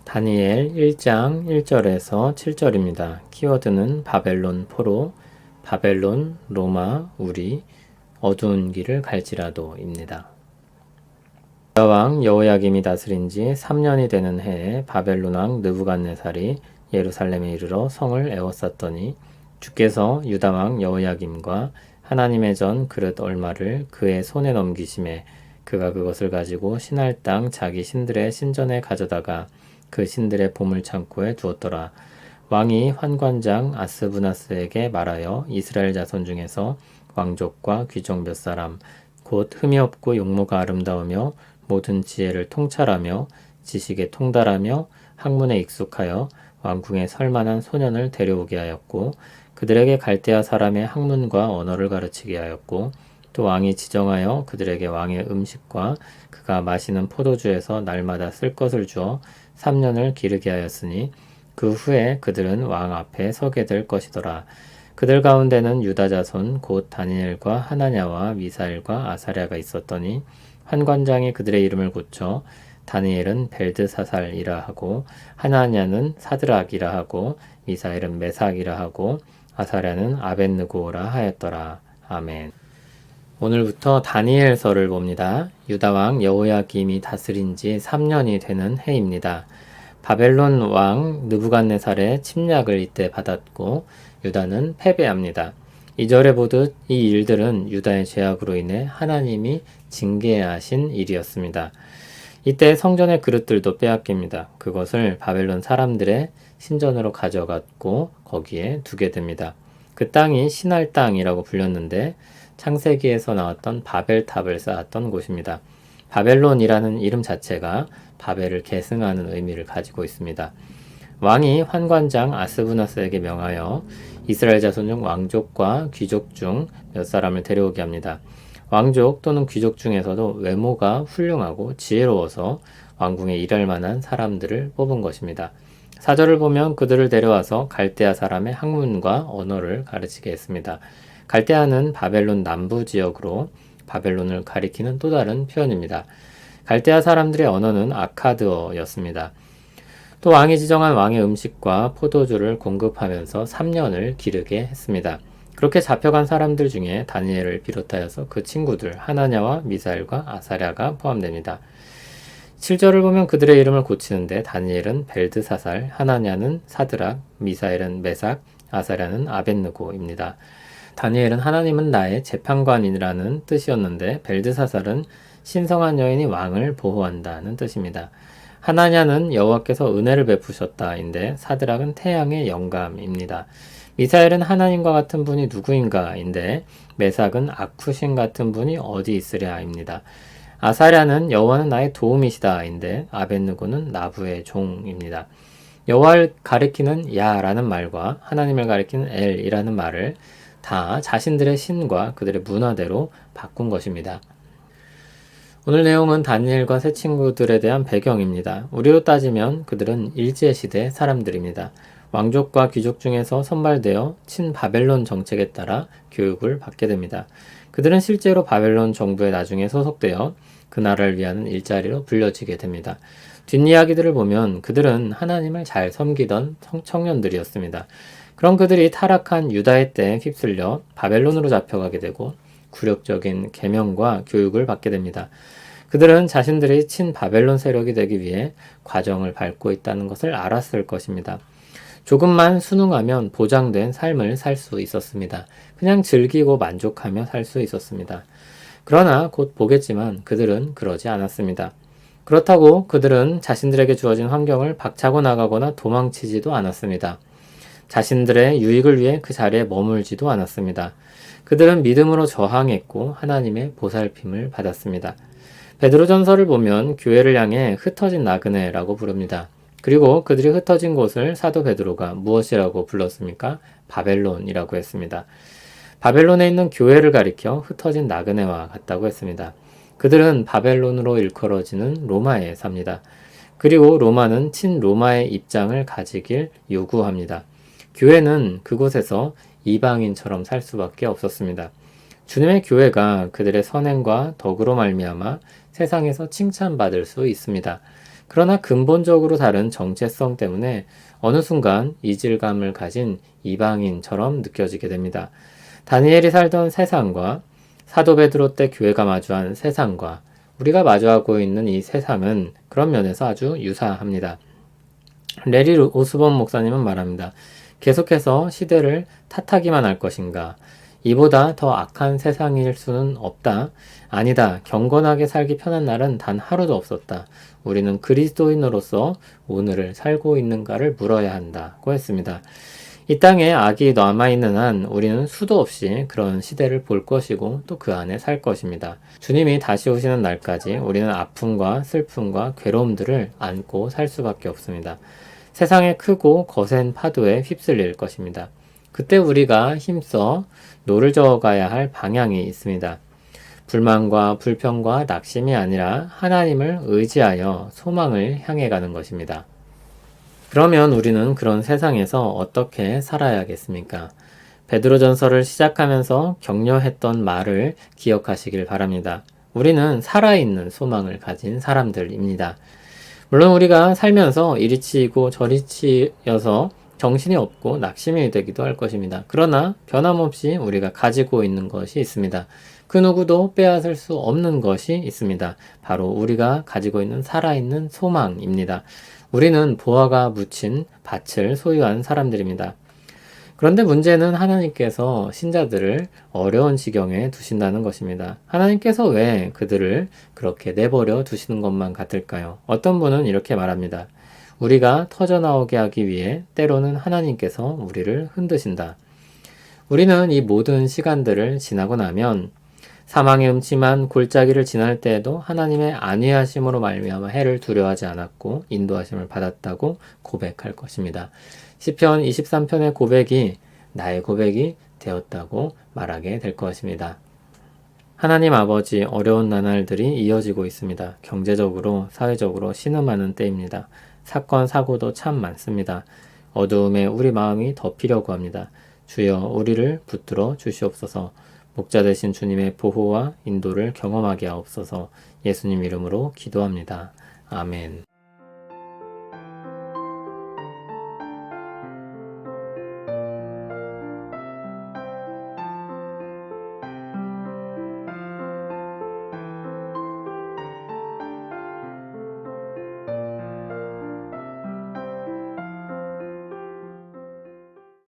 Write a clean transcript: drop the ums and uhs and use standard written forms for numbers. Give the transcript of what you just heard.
다니엘 1장 1절에서 7절입니다. 키워드는 바벨론 포로, 바벨론, 로마, 우리, 어두운 길을 갈지라도입니다. 유다 왕 여호야김이 다스린 지 3년이 되는 해에 바벨론 왕 느부갓네살이 예루살렘에 이르러 성을 에워쌌더니 주께서 유다 왕 여호야김과 하나님의 전 그릇 얼마를 그의 손에 넘기심에 그가 그것을 가지고 신할 땅 자기 신들의 신전에 가져다가 그 신들의 보물 창고에 두었더라. 왕이 환관장 아스부나스에게 말하여 이스라엘 자손 중에서 왕족과 귀족 몇 사람 곧 흠이 없고 용모가 아름다우며 모든 지혜를 통찰하며 지식에 통달하며 학문에 익숙하여 왕궁에 설만한 소년을 데려오게 하였고 그들에게 갈대아 사람의 학문과 언어를 가르치게 하였고 또 왕이 지정하여 그들에게 왕의 음식과 그가 마시는 포도주에서 날마다 쓸 것을 주어 3년을 기르게 하였으니 그 후에 그들은 왕 앞에 서게 될 것이더라. 그들 가운데는 유다 자손 곧 다니엘과 하나냐와 미사엘과 아사랴가 있었더니 환관장이 그들의 이름을 고쳐 다니엘은 벨드사살이라 하고 하나냐는 사드락이라 하고 미사엘은 메삭이라 하고 아사랴는 아벳느고라 하였더라. 아멘. 오늘부터 다니엘서를 봅니다. 유다왕 여호야김이 다스린 지 3년이 되는 해입니다. 바벨론 왕 느부갓네살의 침략을 이때 받았고 유다는 패배합니다. 2절에 보듯 이 일들은 유다의 죄악으로 인해 하나님이 징계하신 일이었습니다. 이때 성전의 그릇들도 빼앗깁니다. 그것을 바벨론 사람들의 신전으로 가져갔고 거기에 두게 됩니다. 그 땅이 신할 땅이라고 불렸는데 창세기에서 나왔던 바벨탑을 쌓았던 곳입니다. 바벨론이라는 이름 자체가 바벨을 계승하는 의미를 가지고 있습니다. 왕이 환관장 아스부나스에게 명하여 이스라엘 자손 중 왕족과 귀족 중 몇 사람을 데려오게 합니다. 왕족 또는 귀족 중에서도 외모가 훌륭하고 지혜로워서 왕궁에 일할 만한 사람들을 뽑은 것입니다. 4절을 보면 그들을 데려와서 갈대아 사람의 학문과 언어를 가르치게 했습니다. 갈대아는 바벨론 남부 지역으로 바벨론을 가리키는 또 다른 표현입니다. 갈대아 사람들의 언어는 아카드어였습니다. 또 왕이 지정한 왕의 음식과 포도주를 공급하면서 3년을 기르게 했습니다. 그렇게 잡혀간 사람들 중에 다니엘을 비롯하여서 그 친구들 하나냐와 미사엘과 아사랴가 포함됩니다. 7절을 보면 그들의 이름을 고치는데 다니엘은 벨드사살, 하나냐는 사드락, 미사엘은 메삭, 아사랴는 아벳느고입니다. 다니엘은 하나님은 나의 재판관이라는 뜻이었는데 벨드사살은 신성한 여인이 왕을 보호한다는 뜻입니다. 하나냐는 여호와께서 은혜를 베푸셨다인데 사드락은 태양의 영감입니다. 미사엘은 하나님과 같은 분이 누구인가인데 메삭은 아쿠신 같은 분이 어디 있으랴입니다. 아사랴는 여호와는 나의 도움이시다인데 아벳느고는 나부의 종입니다. 여호와를 가리키는 야라는 말과 하나님을 가리키는 엘이라는 말을 다 자신들의 신과 그들의 문화대로 바꾼 것입니다. 오늘 내용은 다니엘과 세 친구들에 대한 배경입니다. 우리로 따지면 그들은 일제시대 사람들입니다. 왕족과 귀족 중에서 선발되어 친바벨론 정책에 따라 교육을 받게 됩니다. 그들은 실제로 바벨론 정부에 나중에 소속되어 그 나라를 위하는 일자리로 불려지게 됩니다. 뒷이야기들을 보면 그들은 하나님을 잘 섬기던 청년들이었습니다. 그런 그들이 타락한 유다의 때에 휩쓸려 바벨론으로 잡혀가게 되고 굴욕적인 계명과 교육을 받게 됩니다. 그들은 자신들이 친바벨론 세력이 되기 위해 과정을 밟고 있다는 것을 알았을 것입니다. 조금만 순응하면 보장된 삶을 살 수 있었습니다. 그냥 즐기고 만족하며 살 수 있었습니다. 그러나 곧 보겠지만 그들은 그러지 않았습니다. 그렇다고 그들은 자신들에게 주어진 환경을 박차고 나가거나 도망치지도 않았습니다. 자신들의 유익을 위해 그 자리에 머물지도 않았습니다. 그들은 믿음으로 저항했고 하나님의 보살핌을 받았습니다. 베드로전서를 보면 교회를 향해 흩어진 나그네라고 부릅니다. 그리고 그들이 흩어진 곳을 사도 베드로가 무엇이라고 불렀습니까? 바벨론이라고 했습니다. 바벨론에 있는 교회를 가리켜 흩어진 나그네와 같다고 했습니다. 그들은 바벨론으로 일컬어지는 로마에 삽니다. 그리고 로마는 친로마의 입장을 가지길 요구합니다. 교회는 그곳에서 이방인처럼 살 수밖에 없었습니다. 주님의 교회가 그들의 선행과 덕으로 말미암아 세상에서 칭찬받을 수 있습니다. 그러나 근본적으로 다른 정체성 때문에 어느 순간 이질감을 가진 이방인처럼 느껴지게 됩니다. 다니엘이 살던 세상과 사도 베드로 때 교회가 마주한 세상과 우리가 마주하고 있는 이 세상은 그런 면에서 아주 유사합니다. 레리 오스본 목사님은 말합니다. 계속해서 시대를 탓하기만 할 것인가? 이보다 더 악한 세상일 수는 없다. 아니다. 경건하게 살기 편한 날은 단 하루도 없었다. 우리는 그리스도인으로서 오늘을 살고 있는가를 물어야 한다고 했습니다. 이 땅에 악이 남아있는 한 우리는 수도 없이 그런 시대를 볼 것이고 또 그 안에 살 것입니다. 주님이 다시 오시는 날까지 우리는 아픔과 슬픔과 괴로움들을 안고 살 수밖에 없습니다. 세상의 크고 거센 파도에 휩쓸릴 것입니다. 그때 우리가 힘써 노를 저어가야 할 방향이 있습니다. 불만과 불평과 낙심이 아니라 하나님을 의지하여 소망을 향해 가는 것입니다. 그러면 우리는 그런 세상에서 어떻게 살아야겠습니까? 베드로전서를 시작하면서 격려했던 말을 기억하시길 바랍니다. 우리는 살아있는 소망을 가진 사람들입니다. 물론 우리가 살면서 이리 치이고 저리 치여서 정신이 없고 낙심이 되기도 할 것입니다. 그러나 변함없이 우리가 가지고 있는 것이 있습니다. 그 누구도 빼앗을 수 없는 것이 있습니다. 바로 우리가 가지고 있는 살아있는 소망입니다. 우리는 보화가 묻힌 밭을 소유한 사람들입니다. 그런데 문제는 하나님께서 신자들을 어려운 지경에 두신다는 것입니다. 하나님께서 왜 그들을 그렇게 내버려 두시는 것만 같을까요? 어떤 분은 이렇게 말합니다. 우리가 터져나오게 하기 위해 때로는 하나님께서 우리를 흔드신다. 우리는 이 모든 시간들을 지나고 나면 사망의 음침한 골짜기를 지날 때에도 하나님의 안위하심으로 말미암아 해를 두려워하지 않았고 인도하심을 받았다고 고백할 것입니다. 시편 23편의 고백이 나의 고백이 되었다고 말하게 될 것입니다. 하나님 아버지, 어려운 나날들이 이어지고 있습니다. 경제적으로, 사회적으로 신음하는 때입니다. 사건, 사고도 참 많습니다. 어두움에 우리 마음이 덮이려고 합니다. 주여 우리를 붙들어 주시옵소서. 목자 되신 주님의 보호와 인도를 경험하게 하옵소서. 예수님 이름으로 기도합니다. 아멘.